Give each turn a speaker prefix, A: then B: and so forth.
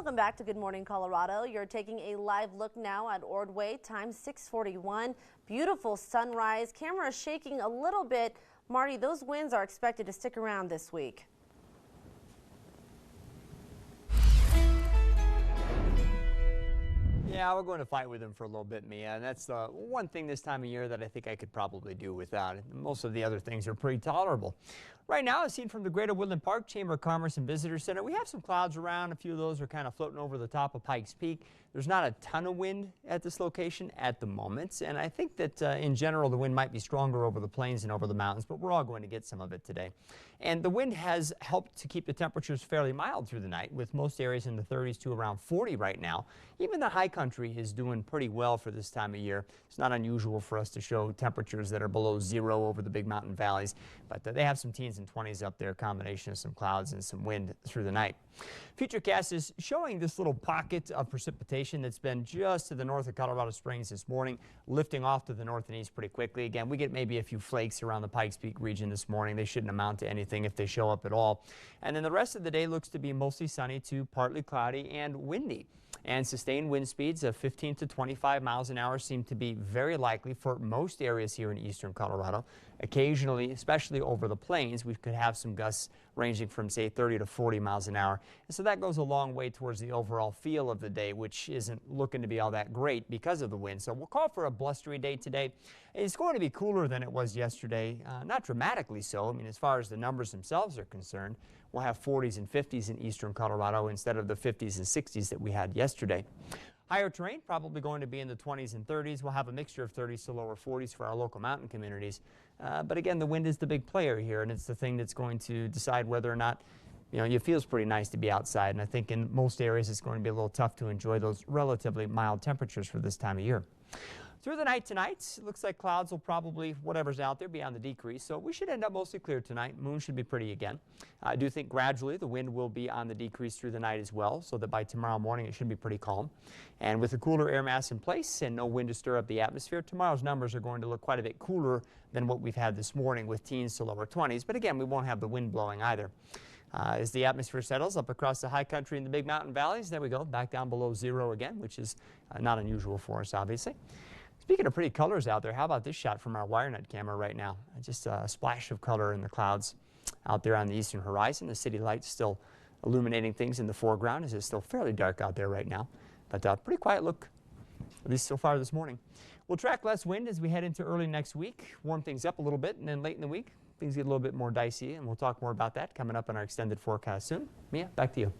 A: Welcome back to Good Morning Colorado. You're taking a live look now at Ordway. Time 6:41. Beautiful sunrise. Camera shaking a little bit. Marty, those winds are expected to stick around this week.
B: Yeah, we're going to fight with them for a little bit, Mia, and that's the one thing this time of year that I think I could probably do without. Most of the other things are pretty tolerable. Right now, as seen from the Greater Woodland Park Chamber of Commerce and Visitor Center, we have some clouds around. A few of those are kind of floating over the top of Pikes Peak. There's not a ton of wind at this location at the moment, and I think that in general the wind might be stronger over the plains and over the mountains, but we're all going to get some of it today. And the wind has helped to keep the temperatures fairly mild through the night, with most areas in the 30s to around 40 right now. Even the high country is doing pretty well for this time of year. It's not unusual for us to show temperatures that are below zero over the big mountain valleys, but they have some teens and 20s up there, a combination of some clouds and some wind through the night. FUTURECAST is showing this little pocket of precipitation that's been just to the north of Colorado Springs this morning, lifting off to the north and east pretty quickly. Again, we get maybe a few flakes around the Pikes Peak region this morning. They shouldn't amount to anything if they show up at all. And then the rest of the day looks to be mostly sunny to partly cloudy and windy. And sustained wind speeds of 15 to 25 miles an hour seem to be very likely for most areas here in eastern Colorado. Occasionally, especially over the plains, we could have some gusts ranging from, say, 30 to 40 miles an hour. And so that goes a long way towards the overall feel of the day, which isn't looking to be all that great because of the wind. So we'll call for a blustery day today. It's going to be cooler than it was yesterday, not dramatically so. I mean, as far as the numbers themselves are concerned, we'll have 40s and 50s in eastern Colorado instead of the 50s and 60s that we had yesterday. Higher terrain probably going to be in the 20s and 30s. We'll have a mixture of 30s to lower 40s for our local mountain communities. But again, the wind is the big player here, and it's the thing that's going to decide whether or not, it feels pretty nice to be outside. And I think in most areas it's going to be a little tough to enjoy those relatively mild temperatures for this time of year. Through the night tonight, it looks like clouds will probably, whatever's out there, be on the decrease. So we should end up mostly clear tonight. Moon should be pretty again. I do think gradually the wind will be on the decrease through the night as well, so that by tomorrow morning it should be pretty calm. And with the cooler air mass in place and no wind to stir up the atmosphere, tomorrow's numbers are going to look quite a bit cooler than what we've had this morning with teens to lower 20s. But again, we won't have the wind blowing either. As the atmosphere settles up across the high country and the big mountain valleys, there we go, back down below zero again, which is not unusual for us, obviously. Speaking of pretty colors out there, how about this shot from our WireNet camera right now? Just a splash of color in the clouds out there on the eastern horizon. The city lights still illuminating things in the foreground as it's still fairly dark out there right now. But pretty quiet look, at least so far this morning. We'll track less wind as we head into early next week, warm things up a little bit, and then late in the week, things get a little bit more dicey, and we'll talk more about that coming up in our extended forecast soon. Mia, back to you.